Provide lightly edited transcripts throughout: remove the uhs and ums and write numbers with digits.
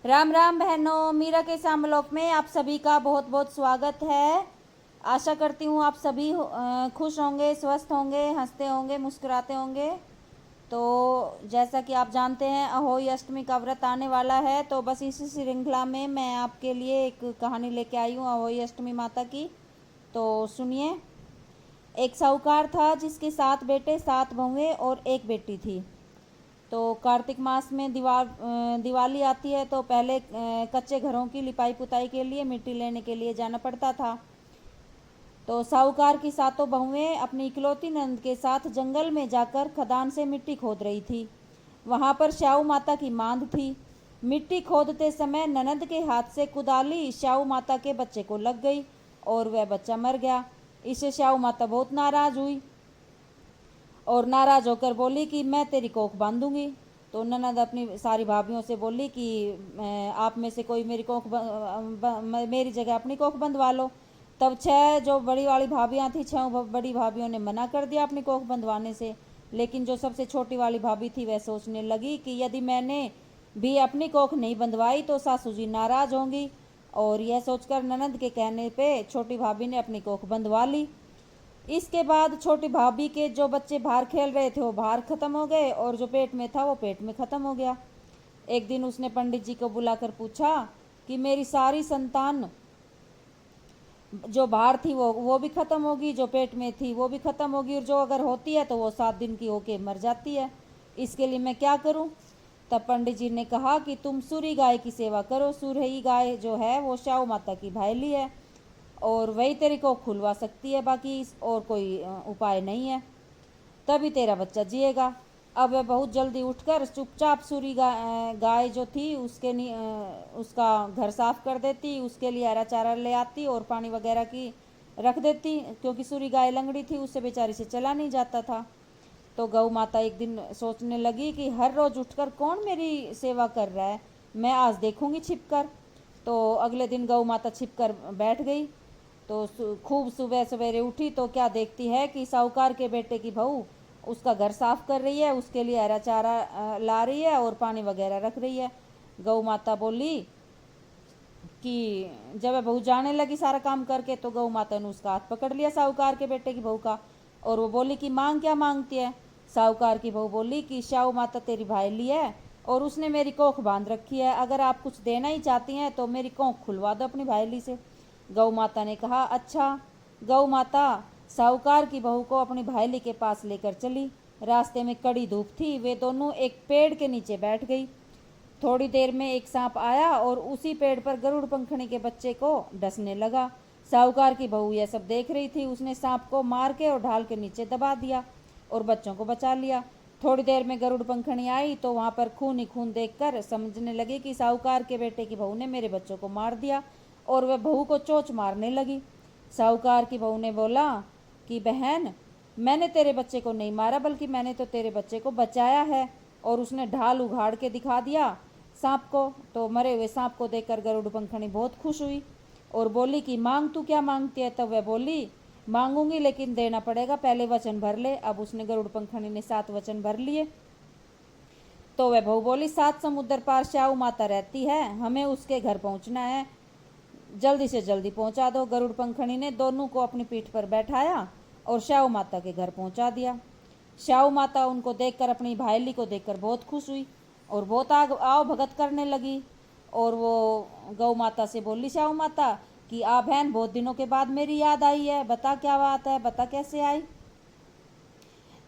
राम राम बहनों, मीरा के सामलोक में आप सभी का बहुत बहुत स्वागत है। आशा करती हूँ आप सभी खुश होंगे, स्वस्थ होंगे, हंसते होंगे, मुस्कुराते होंगे। तो जैसा कि आप जानते हैं, अहोई अष्टमी का व्रत आने वाला है, तो बस इसी श्रृंखला में मैं आपके लिए एक कहानी लेके आई हूँ अहोई अष्टमी माता की। तो सुनिए। एक साहूकार था जिसके 7 बेटे, 7 बहुएं और एक बेटी थी। तो कार्तिक मास में दिवाली आती है, तो पहले कच्चे घरों की लिपाई पुताई के लिए मिट्टी लेने के लिए जाना पड़ता था। तो साहूकार की 7 बहुएं अपनी इकलौती नंद के साथ जंगल में जाकर खदान से मिट्टी खोद रही थी। वहां पर श्याऊ माता की मांद थी। मिट्टी खोदते समय ननद के हाथ से कुदाली श्याऊ माता के बच्चे को लग गई और वह बच्चा मर गया। इससे श्याऊ माता बहुत नाराज हुई और नाराज होकर बोली कि मैं तेरी कोख बांधूंगी। तो ननद अपनी सारी भाभीियों से बोली कि आप में से कोई मेरी मेरी जगह अपनी कोख बंधवा लो। तब 6 जो बड़ी वाली भाभियां थी, 6 बड़ी भाभीियों ने मना कर दिया अपनी कोख बंधवाने से। लेकिन जो सबसे छोटी वाली भाभी थी वह सोचने लगी कि यदि मैंने भी अपनी कोख नहीं बंधवाई तो सासू जी नाराज होंगी। और यह सोचकर ननद के कहने पे छोटी भाभी ने अपनी कोख बंधवा ली। इसके बाद छोटी भाभी के जो बच्चे बाहर खेल रहे थे वो बाहर खत्म हो गए और जो पेट में था वो पेट में खत्म हो गया। एक दिन उसने पंडित जी को बुलाकर पूछा कि मेरी सारी संतान जो बाहर थी वो भी खत्म होगी, जो पेट में थी वो भी खत्म होगी, और जो अगर होती है तो वो 7 दिन की होके मर जाती है। इसके लिए मैं क्या करूं? तब पंडित जी ने कहा कि तुम सूरी गाय की सेवा करो। सूरही गाय जो है वो श्याऊ माता की भाईली है और वही तेरे को खुलवा सकती है, बाकी और कोई उपाय नहीं है। तभी तेरा बच्चा जिएगा। अब वह बहुत जल्दी उठकर चुपचाप सूरी गाय जो थी उसका घर साफ कर देती, उसके लिए हरा चारा ले आती और पानी वगैरह की रख देती, क्योंकि सूरी गाय लंगड़ी थी, उससे बेचारी से चला नहीं जाता था। तो गौ माता एक दिन सोचने लगी कि हर रोज उठकर कौन मेरी सेवा कर रहा है, मैं आज देखूंगी छिपकर। तो अगले दिन गौ माता छिपकर बैठ गई। तो खूब सुबह सवेरे उठी तो क्या देखती है कि साहूकार के बेटे की बहू उसका घर साफ कर रही है, उसके लिए हरा चारा ला रही है और पानी वगैरह रख रही है। गौ माता बोली कि जब वह बहू जाने लगी सारा काम करके, तो गौ माता ने उसका हाथ पकड़ लिया साहूकार के बेटे की बहू का, और वो बोली कि मांग क्या मांगती है? साहूकार की बहू बोली कि श्याऊ माता तेरी भाईली है और उसने मेरी कोख बांध रखी है, अगर आप कुछ देना ही चाहती हैं तो मेरी कोख खुलवा दो अपनी भाईली से। गौ माता ने कहा अच्छा। गौ माता साहूकार की बहू को अपनी भाईली के पास लेकर चली। रास्ते में कड़ी धूप थी, वे दोनों एक पेड़ के नीचे बैठ गई। थोड़ी देर में एक सांप आया और उसी पेड़ पर गरुड़ पंखनी के बच्चे को डसने लगा। साहूकार की बहू यह सब देख रही थी, उसने सांप को मार के और ढाल के नीचे दबा दिया और बच्चों को बचा लिया। थोड़ी देर में गरुड़ पंखनी आई तो वहां पर खून ही खून देखकर समझने लगी कि साहूकार के बेटे की बहू ने मेरे बच्चों को मार दिया, और वह बहू को चोंच मारने लगी। साहूकार की बहू ने बोला कि बहन, मैंने तेरे बच्चे को नहीं मारा, बल्कि मैंने तो तेरे बच्चे को बचाया है। और उसने ढाल उघाड़ के दिखा दिया सांप को। तो मरे हुए सांप को देखकर गरुड़ पंखनी बहुत खुश हुई और बोली कि मांग, तू क्या मांगती है? तब वह बोली मांगूंगी, लेकिन देना पड़ेगा, पहले वचन भर ले। अब उसने गरुड़ पंखनी ने 7 वचन भर लिए। तो वह बहू बोली 7 समुद्र पार श्याऊ माता रहती है, हमें उसके घर पहुंचना है, जल्दी से जल्दी पहुंचा दो। गरुड़ पंखनी ने दोनों को अपनी पीठ पर बैठाया और श्याऊ माता के घर पहुंचा दिया। श्याऊ माता उनको देखकर, अपनी भाईली को देखकर बहुत खुश हुई और बहुत आओ भगत करने लगी। और वो गौ माता से बोली श्याऊ माता कि आ बहन, बहुत दिनों के बाद मेरी याद आई है, बता क्या बात है, बता कैसे आई।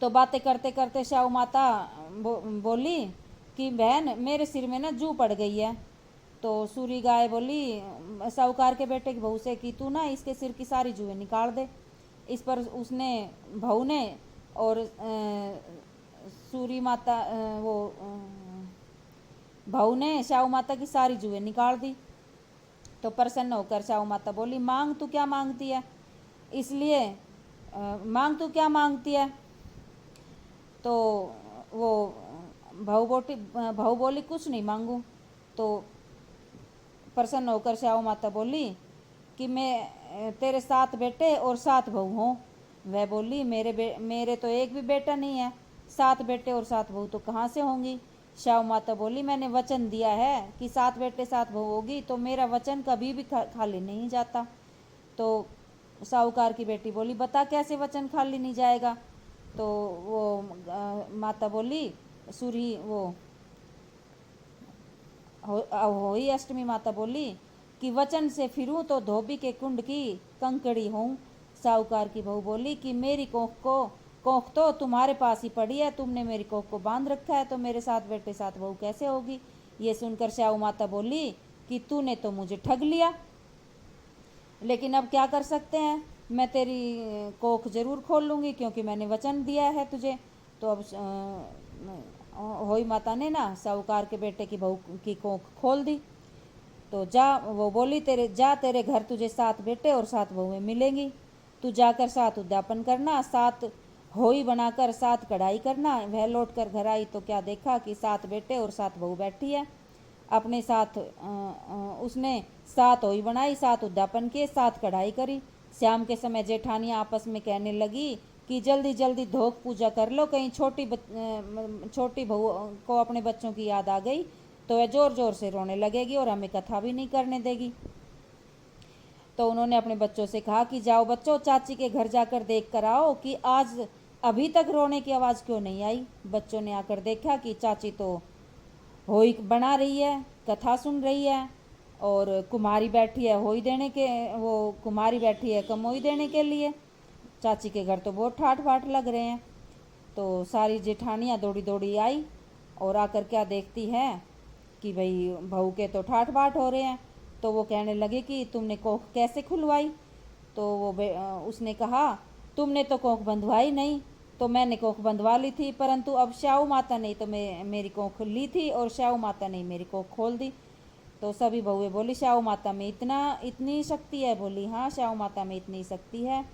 तो बातें करते करते श्याऊ माता बोली कि बहन, मेरे सिर में ना जू पड़ गई है। तो सूरी गाय बोली साहूकार के बेटे की बहू से कि तू ना इसके सिर की सारी जुएं निकाल दे। इस पर उसने, बहू ने, और सूरी माता वो बहू ने श्याऊ माता की सारी जुएं निकाल दी। तो प्रसन्न होकर श्याऊ माता बोली मांग, तू क्या मांगती है? इसलिए मांग, तू क्या मांगती है? तो वो बहू बोली कुछ नहीं मांगू। तो प्रसन्न होकर श्याऊ माता बोली कि मैं तेरे 7 बेटे और 7 बहू हों। वह बोली मेरे तो एक भी बेटा नहीं है, 7 बेटे और 7 बहू तो कहाँ से होंगी? श्याऊ माता बोली, मैंने वचन दिया है कि 7 बेटे 7 बहू होगी, तो मेरा वचन कभी भी खाली नहीं जाता। तो साहूकार की बेटी बोली, बता कैसे वचन खाली नहीं जाएगा। तो वो माता बोली, सूरी वो होई अष्टमी माता बोली कि वचन से फिरूं तो धोबी के कुंड की कंकड़ी हूँ। साहूकार की बहू बोली कि मेरी कोख तो तुम्हारे पास ही पड़ी है, तुमने मेरी कोख को बांध रखा है, तो मेरे 7 बेटे 7 बहू कैसे होगी। ये सुनकर श्याऊ माता बोली कि तूने तो मुझे ठग लिया, लेकिन अब क्या कर सकते हैं, मैं तेरी कोख जरूर खोल लूँगी क्योंकि मैंने वचन दिया है तुझे। तो अब होई माता ने ना साहूकार के बेटे की बहू की कोख खोल दी। तो जा, वो बोली, तेरे घर तुझे 7 बेटे और 7 बहुएं मिलेंगी, तू जाकर 7 उद्यापन करना, 7 होई बनाकर 7 कढ़ाई करना। वह लौट कर घर आई तो क्या देखा कि 7 बेटे और 7 बहू बैठी है अपने साथ। उसने 7 होई बनाई, 7 उद्यापन किए, 7 कढ़ाई करी। शाम के समय जेठानियाँ आपस में कहने लगी कि जल्दी जल्दी धोख पूजा कर लो, कहीं छोटी बहू को अपने बच्चों की याद आ गई तो वह जोर जोर से रोने लगेगी और हमें कथा भी नहीं करने देगी। तो उन्होंने अपने बच्चों से कहा कि जाओ बच्चों, चाची के घर जाकर देख कर आओ कि आज अभी तक रोने की आवाज़ क्यों नहीं आई। बच्चों ने आकर देखा कि चाची तो होई बना रही है, कथा सुन रही है, और कुमारी बैठी है कुमारी बैठी है कमोई देने के लिए। चाची के घर तो बहुत ठाठ बाट लग रहे हैं। तो सारी जेठानियाँ दौड़ी दौड़ी आई और आकर क्या देखती है कि भाई बहू के तो ठाठ बाट हो रहे हैं। तो वो कहने लगे कि तुमने कोख कैसे खुलवाई। तो उसने कहा, तुमने तो कोख बंधवाई नहीं, तो मैंने कोख बंधवा ली थी, परंतु अब श्याऊ माता ने तो मेरी कोख ली थी और श्याऊ माता ने मेरी कोख खोल दी। तो सभी बहुएं बोली, श्याऊ माता में इतनी शक्ति है। बोली, हाँ श्याऊ माता में इतनी शक्ति है।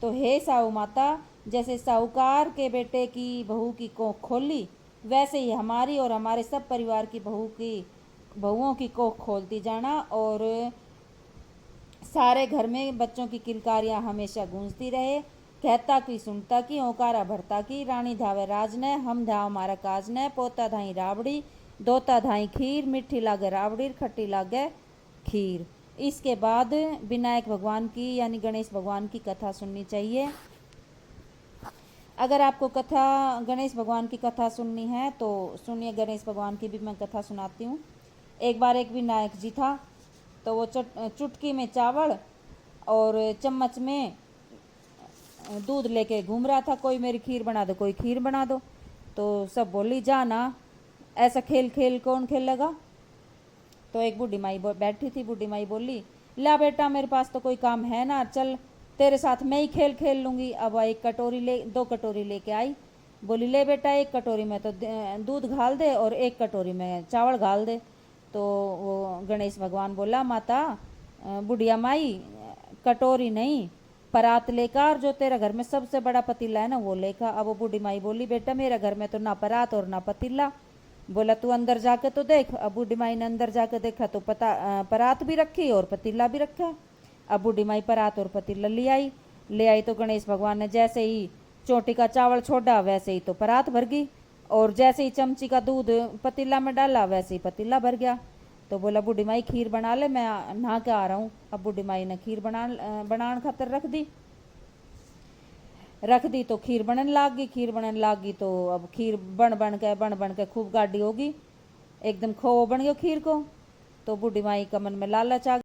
तो हे श्याऊ माता, जैसे साहूकार के बेटे की बहू की कोख खोली, वैसे ही हमारी और हमारे सब परिवार की बहुओं की कोख खोलती जाना, और सारे घर में बच्चों की किलकारियां हमेशा गूंजती रहे। कहता की सुनता की, ओकारा भरता की, रानी धावे राज ने, हम धाव मारा काज ने, पोता धाई राबड़ी, दोता धाई खीर, मिठी लागे राबड़ी, खट्टी लागे खीर। इसके बाद विनायक भगवान की यानी गणेश भगवान की कथा सुननी चाहिए। अगर आपको गणेश भगवान की कथा सुननी है तो सुनिए, गणेश भगवान की भी मैं कथा सुनाती हूँ। एक बार एक विनायक जी था, तो वो चुटकी में चावल और चम्मच में दूध लेके घूम रहा था, कोई मेरी खीर बना दो, कोई खीर बना दो। तो सब बोली, जा ना, ऐसा खेल कौन खेलेगा। तो एक बूढ़ी माई बैठी थी, बूढ़ी माई बोली, ला बेटा मेरे पास तो कोई काम है ना, चल तेरे साथ मैं ही खेल लूँगी। अब एक कटोरी 2 कटोरी लेके आई, बोली, ले बेटा, एक कटोरी में तो दूध घाल दे और एक कटोरी में चावल घाल दे। तो वो गणेश भगवान बोला, माता बुढ़िया माई, कटोरी नहीं परात लेकर, जो तेरा घर में सबसे बड़ा पतीला है ना वो लेकर। अब वो बूढ़ी माई बोली, बेटा मेरे घर में तो ना परात और ना पतीला। बोला, तू अंदर जाके तो देख। अब बूढ़ी माई ने अंदर जाके देखा तो परात भी रखी और पतीला भी रखा। अब बूढ़ी माई परात और पतीला ले आई तो गणेश भगवान ने जैसे ही चोटी का चावल छोड़ा वैसे ही तो परात भर गई, और जैसे ही चमची का दूध पतीला में डाला वैसे ही पतीला भर गया। तो बोला, बूढ़ी माई खीर बना ले, मैं नहा के आ रहा हूँ। अब बूढ़ी माई ने खीर बनाने खातर रख दी तो खीर बनने लाग गई। तो अब खीर बन के खूब गाढ़ी होगी, एकदम खोवा बन गया खीर को। तो बूढ़ी माई का मन में लालच आ